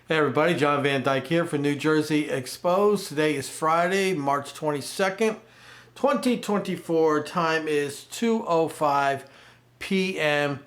Hey everybody, John Van Dyke here for New Jersey Exposed. Today is Friday, March 22nd, 2024. Time is 2:05 p.m.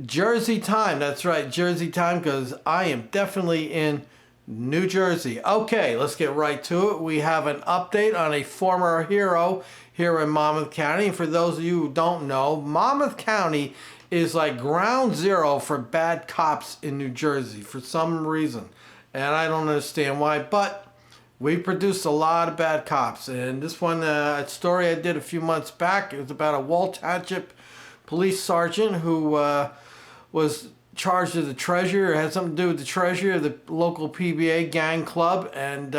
Jersey time. That's right, Jersey time, because I am definitely in New Jersey. Okay, let's get right to it. We have an update on a former hero here in Monmouth County. And for those of you who don't know, Monmouth County is like ground zero for bad cops in New Jersey for some reason. And I don't understand why, but we produced a lot of bad cops. And this one, a story I did a few months back, it was about a Wall Township police sergeant who was charged as the treasurer, had something to do with the treasurer of the local PBA gang club. And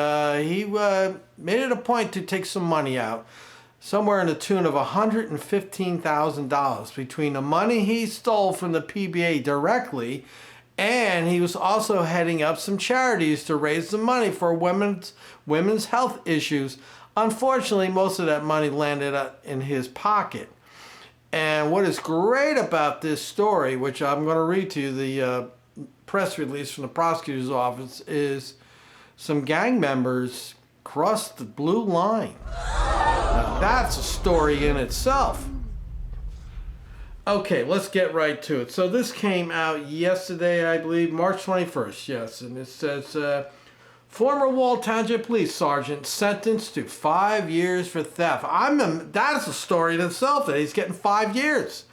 he made it a point to take some money out, somewhere in the tune of $115,000 between the money he stole from the PBA directly, and he was also heading up some charities to raise the money for women's health issues. Unfortunately, most of that money landed in his pocket. And what is great about this story, which I'm going to read to you, the press release from the prosecutor's office, is some gang members crossed the blue line. Now, that's a story in itself. Okay, let's get right to it. So this came out yesterday, I believe, March 21st, yes. And it says, former Wall Township police sergeant sentenced to 5 years for theft. That's a story in itself, that he's getting 5 years.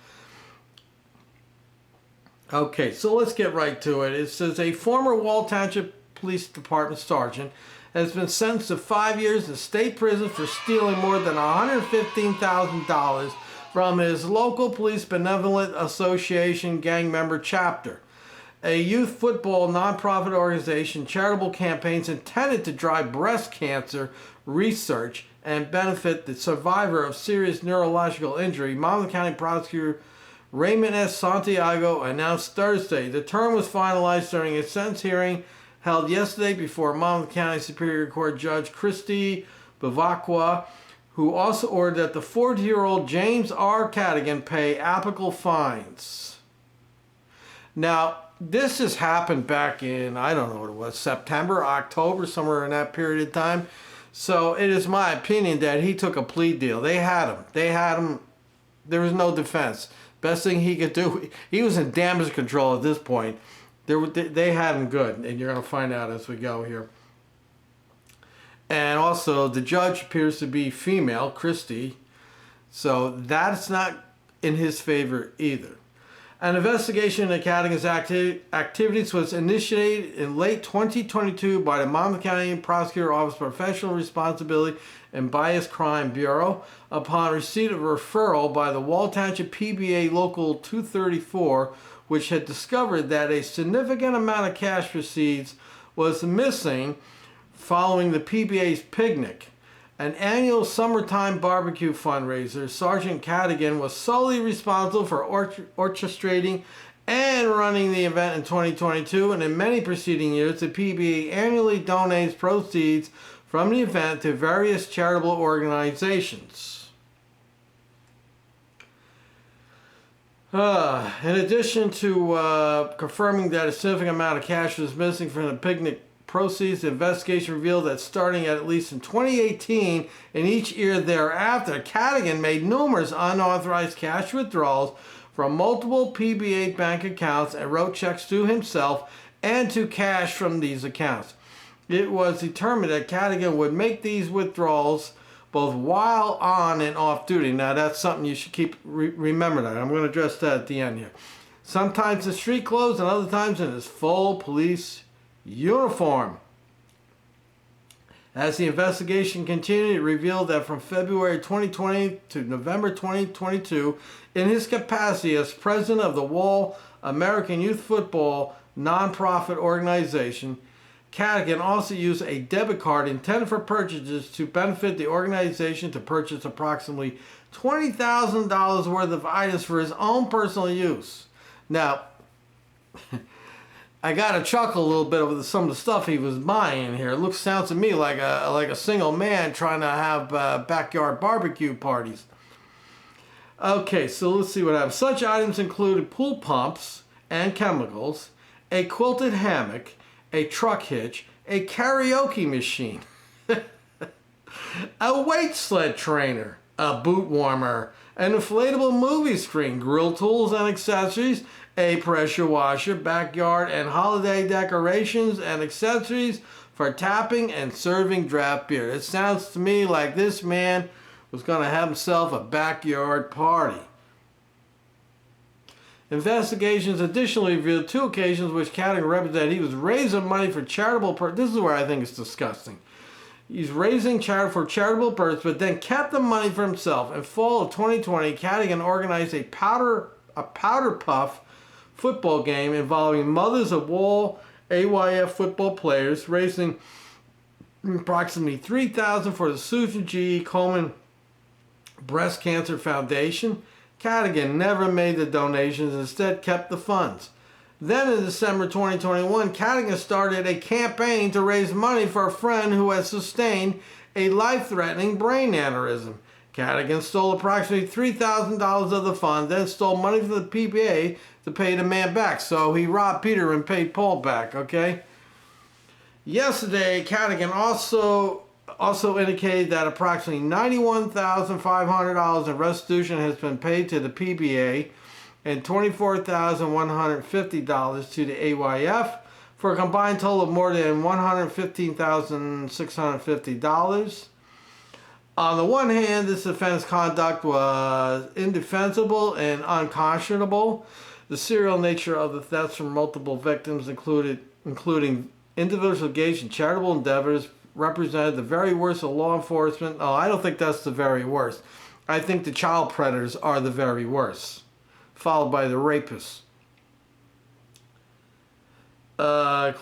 Okay, so let's get right to it. It says a former Wall Township Police Department sergeant has been sentenced to 5 years in state prison for stealing more than $115,000 from his local police benevolent association gang member chapter, a youth football nonprofit organization. Charitable campaigns intended to drive breast cancer research and benefit the survivor of serious neurological injury. Monmouth County Prosecutor Raymond S. Santiago announced Thursday the term was finalized during a sentence hearing held yesterday before Monmouth County Superior Court Judge Christy Bavacqua, who also ordered that the 40-year-old James R. Cadigan pay applicable fines. Now, this has happened back in, I don't know what it was, September, October, somewhere in that period of time. So it is my opinion that he took a plea deal. They had him. There was no defense. Best thing he could do, he was in damage control at this point. They had him good, and you're going to find out as we go here. And also, the judge appears to be female, Christy, so that's not in his favor either. An investigation into Cadigan's activities was initiated in late 2022 by the Monmouth County Prosecutor Office Professional Responsibility and Bias Crime Bureau upon receipt of a referral by the Wall Township PBA Local 234, which had discovered that a significant amount of cash proceeds was missing following the PBA's picnic, an annual summertime barbecue fundraiser. Sergeant Cadigan was solely responsible for orchestrating and running the event in 2022, and in many preceding years, the PBA annually donates proceeds from the event to various charitable organizations. In addition to confirming that a significant amount of cash was missing from the picnic proceeds, the investigation revealed that starting at least in 2018 and each year thereafter, Cadigan made numerous unauthorized cash withdrawals from multiple PBA bank accounts and wrote checks to himself and to cash from these accounts. It was determined that Cadigan would make these withdrawals both while on and off duty. Now that's something you should keep remember that. I'm going to address that at the end here. Sometimes in street clothes and other times in his full police uniform. As the investigation continued, it revealed that from February 2020 to November 2022, in his capacity as president of the Wall American Youth Football nonprofit organization, Cadigan also used a debit card intended for purchases to benefit the organization to purchase approximately $20,000 worth of items for his own personal use. Now, I got to chuckle a little bit over some of the stuff he was buying here. It sounds to me like a single man trying to have backyard barbecue parties. Okay, so let's see what happens. Such items included pool pumps and chemicals, a quilted hammock, a truck hitch, a karaoke machine, a weight sled trainer, a boot warmer, an inflatable movie screen, grill tools and accessories, a pressure washer, backyard and holiday decorations and accessories for tapping and serving draft beer. It sounds to me like this man was going to have himself a backyard party. Investigations additionally revealed 2 occasions which Cadigan represented he was raising money for charitable purposes. This is where I think it's disgusting. He's raising for charitable purposes, but then kept the money for himself. In fall of 2020, Cadigan organized a powder puff football game involving mothers of all AYF football players, raising approximately $3,000 for the Susan G. Komen Breast Cancer Foundation. Cadigan never made the donations, instead kept the funds. Then in December 2021, Cadigan started a campaign to raise money for a friend who had sustained a life-threatening brain aneurysm. Cadigan stole approximately $3,000 of the fund, then stole money from the PBA to pay the man back. So he robbed Peter and paid Paul back, okay? Yesterday, Cadigan also indicated that approximately $91,500 in restitution has been paid to the PBA and $24,150 to the AYF for a combined total of more than $115,650. On the one hand, this offense conduct was indefensible and unconscionable. The serial nature of the thefts from multiple victims, including individuals engaged in charitable endeavors, represented the very worst of law enforcement. Oh, I don't think that's the very worst. I think the child predators are the very worst, followed by the rapists. On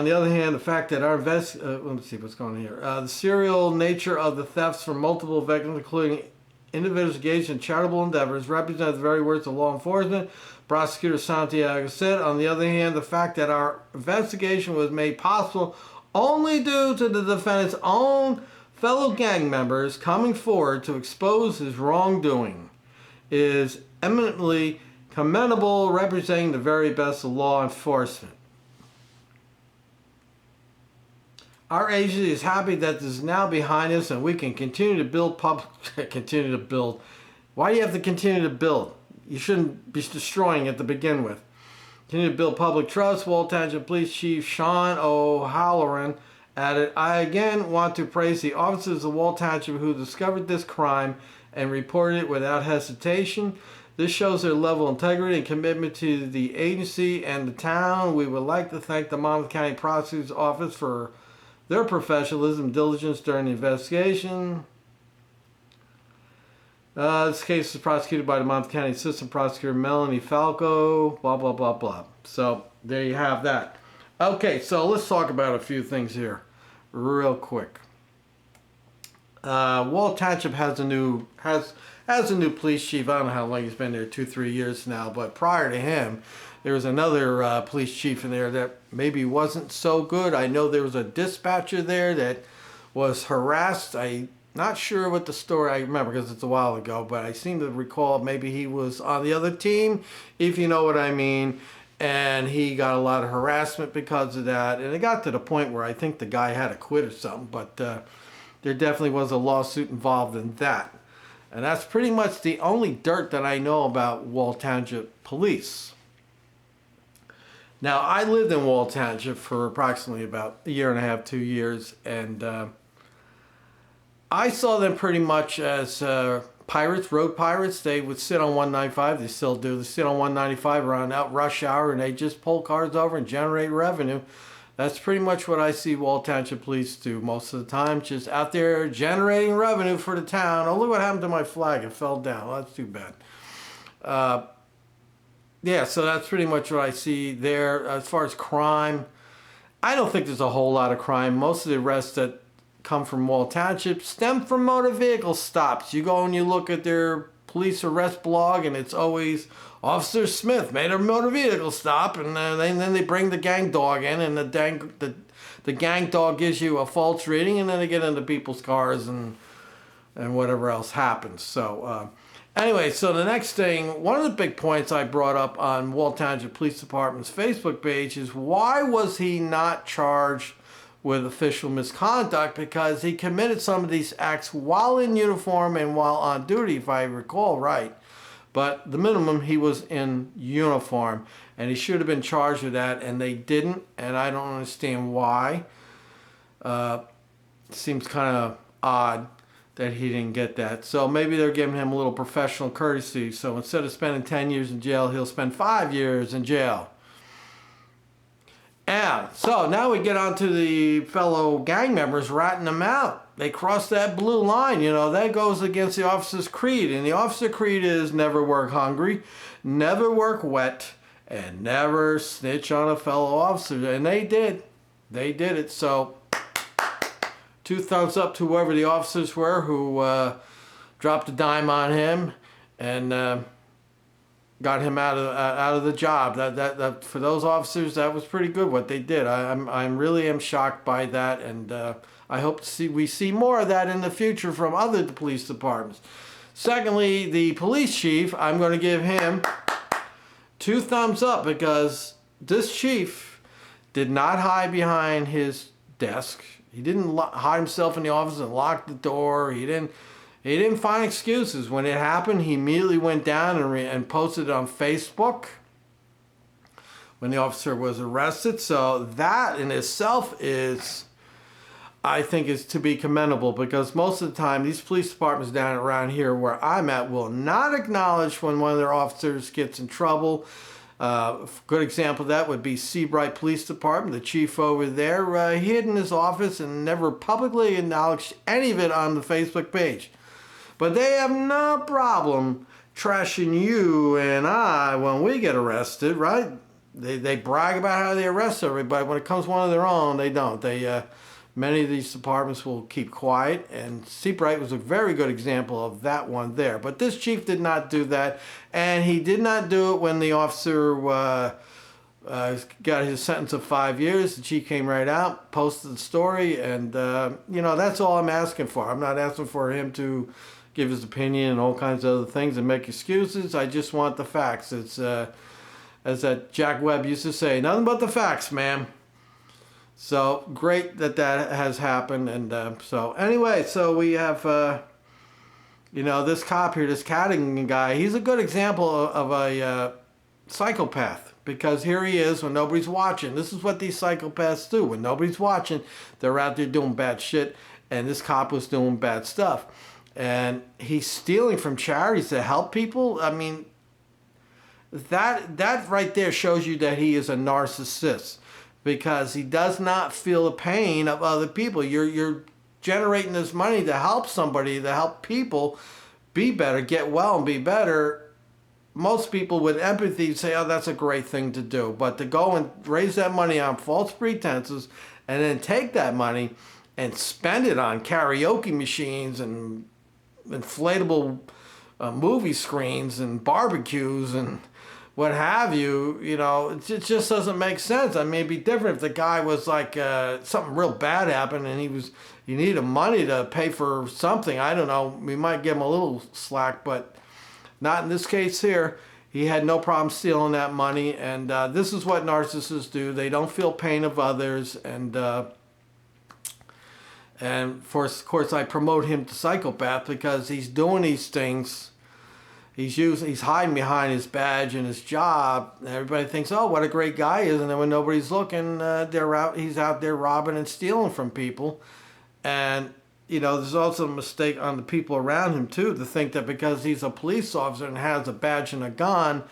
the other hand, the fact that our let me see what's going on here. The serial nature of the thefts from multiple victims, including individuals engaged in charitable endeavors, represent the very worst of law enforcement. Prosecutor Santiago said, on the other hand, the fact that our investigation was made possible only due to the defendant's own fellow gang members coming forward to expose his wrongdoing is eminently commendable, representing the very best of law enforcement. Our agency is happy that this is now behind us and we can continue to build continue to build. Why do you have to continue to build? You shouldn't be destroying it to begin with. Continue to build public trust. Wall Township Police Chief Sean O'Halloran added, I again want to praise the officers of Wall Township who discovered this crime and reported it without hesitation. This shows their level of integrity and commitment to the agency and the town. We would like to thank the Monmouth County Prosecutor's Office for their professionalism and diligence during the investigation. This case is prosecuted by the Monmouth County Assistant Prosecutor Melanie Falco, blah, blah, blah, blah. So there you have that. Okay, so let's talk about a few things here real quick. Wall Township has a new police chief. I don't know how long he's been there, 2-3 years now, but prior to him, there was another police chief in there that maybe wasn't so good. I know there was a dispatcher there that was harassed. I'm not sure what the story, I remember because it's a while ago, but I seem to recall maybe he was on the other team, if you know what I mean, and he got a lot of harassment because of that, and it got to the point where I think the guy had to quit or something, but there definitely was a lawsuit involved in that. And that's pretty much the only dirt that I know about Wall Township Police. Now, I lived in Wall Township for approximately about 1.5 to 2 years, and I saw them pretty much as pirates, road pirates. They would sit on 195, they still do. They sit on 195 around out rush hour, and they just pull cars over and generate revenue. That's pretty much what I see Wall Township Police do most of the time, just out there generating revenue for the town. Oh, look what happened to my flag. It fell down. Well, that's too bad. Yeah, so that's pretty much what I see there. As far as crime, I don't think there's a whole lot of crime. Most of the arrests that come from Wall Township stem from motor vehicle stops. You go and you look at their police arrest blog, and it's always Officer Smith made a motor vehicle stop, and then they bring the gang dog in, and the gang dog gives you a false reading, and then they get into people's cars and and whatever else happens. So anyway, so the next thing, one of the big points I brought up on Wall Township Police Department's Facebook page is, why was he not charged with official misconduct? Because he committed some of these acts while in uniform and while on duty, if I recall right. But the minimum, he was in uniform, and he should have been charged with that, and they didn't, and I don't understand why. Seems kind of odd that he didn't get that. So maybe they're giving him a little professional courtesy. So instead of spending 10 years in jail, he'll spend 5 years in jail. And so now we get on to the fellow gang members ratting them out. They crossed that blue line, you know, that goes against the officer's creed. And the officer creed is never work hungry, never work wet, and never snitch on a fellow officer. And they did. They did it. So 2 thumbs up to whoever the officers were who dropped a dime on him and got him out of the job. That for those officers, that was pretty good what they did. I really am shocked by that, and I hope we see more of that in the future from other police departments. Secondly, the police chief, I'm going to give him 2 thumbs up, because this chief did not hide behind his desk. He didn't hide himself in the office and lock the door. He didn't find excuses. When it happened, he immediately went down and posted it on Facebook when the officer was arrested. So that in itself is, I think, is to be commendable, because most of the time these police departments down around here where I'm at will not acknowledge when one of their officers gets in trouble. Good example of that would be Seabright Police Department. The chief over there, he hid in his office and never publicly acknowledged any of it on the Facebook page. But they have no problem trashing you and I when we get arrested, right? They brag about how they arrest everybody. When it comes to one of their own, they don't. Many of these departments will keep quiet, and Seabright was a very good example of that one there. But this chief did not do that, and he did not do it when the officer got his sentence of 5 years. The chief came right out, posted the story, and you know, that's all I'm asking for. I'm not asking for him to give his opinion and all kinds of other things and make excuses. I just want the facts. It's as that Jack Webb used to say, nothing but the facts, ma'am. So great that has happened. And so anyway, so we have, you know, this cop here, this Cadigan guy, he's a good example of a psychopath, because here he is when nobody's watching. This is what these psychopaths do. When nobody's watching, they're out there doing bad shit, and this cop was doing bad stuff. And he's stealing from charities to help people. I mean, that right there shows you that he is a narcissist, because he does not feel the pain of other people. You're generating this money to help somebody, to help people be better, get well and be better. Most people with empathy say, oh, that's a great thing to do. But to go and raise that money on false pretenses and then take that money and spend it on karaoke machines and inflatable movie screens and barbecues and what have you, you know, it just doesn't make sense. I mean, it'd be different if the guy was like, something real bad happened and he needed money to pay for something. I don't know, we might give him a little slack, but not in this case here. He had no problem stealing that money, and this is what narcissists do. They don't feel pain of others, and of course I promote him to psychopath, because he's doing these things. He's hiding behind his badge and his job. And everybody thinks, oh, what a great guy he is. And then when nobody's looking, he's out there robbing and stealing from people. And, you know, there's also a mistake on the people around him, too, to think that because he's a police officer and has a badge and a gun,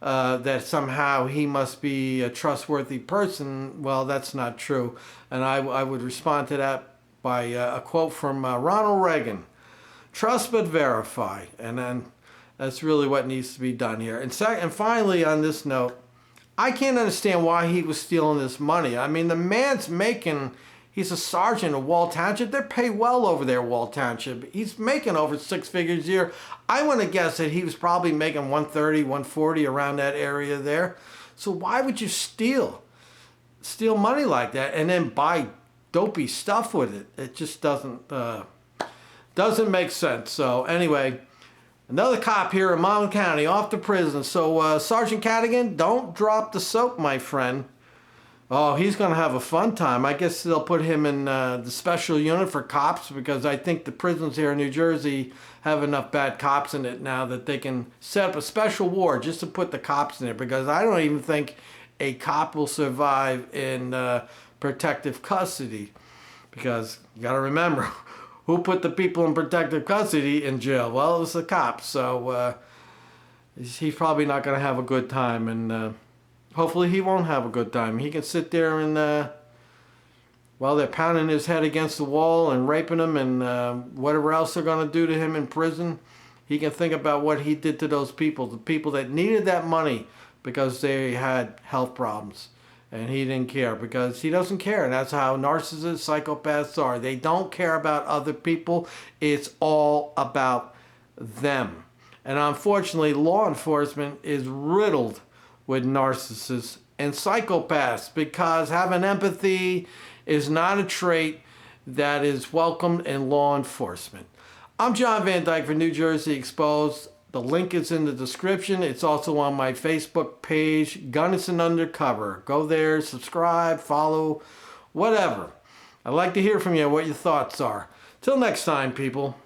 that somehow he must be a trustworthy person. Well, that's not true. And I would respond to that by a quote from Ronald Reagan. Trust but verify. And then that's really what needs to be done here. And finally, on this note, I can't understand why he was stealing this money. I mean, the man's he's a sergeant of Wall Township. They're paid well over there, Wall Township. He's making over 6 figures a year. I want to guess that he was probably making 130, 140 around that area there. So why would you steal money like that and then buy dopey stuff with it? It just doesn't Doesn't make sense. So anyway, another cop here in Monmouth County off to prison. So Sergeant Cadigan, don't drop the soap, my friend. Oh, he's going to have a fun time. I guess they'll put him in the special unit for cops, because I think the prisons here in New Jersey have enough bad cops in it now that they can set up a special ward just to put the cops in it, because I don't even think a cop will survive in protective custody, because you got to remember, who put the people in protective custody in jail? Well, it was the cops. So he's probably not going to have a good time, and hopefully he won't have a good time. He can sit there and while they're pounding his head against the wall and raping him and whatever else they're going to do to him in prison, he can think about what he did to those people, the people that needed that money because they had health problems. And he didn't care, because he doesn't care. And that's how narcissists, psychopaths are. They don't care about other people. It's all about them. And unfortunately, law enforcement is riddled with narcissists and psychopaths, because having empathy is not a trait that is welcomed in law enforcement. I'm John Van Dyke for New Jersey Exposed. The link is in the description. It's also on my Facebook page, Gunnison Undercover. Go there, subscribe, follow, whatever. I'd like to hear from you what your thoughts are. Till next time, people.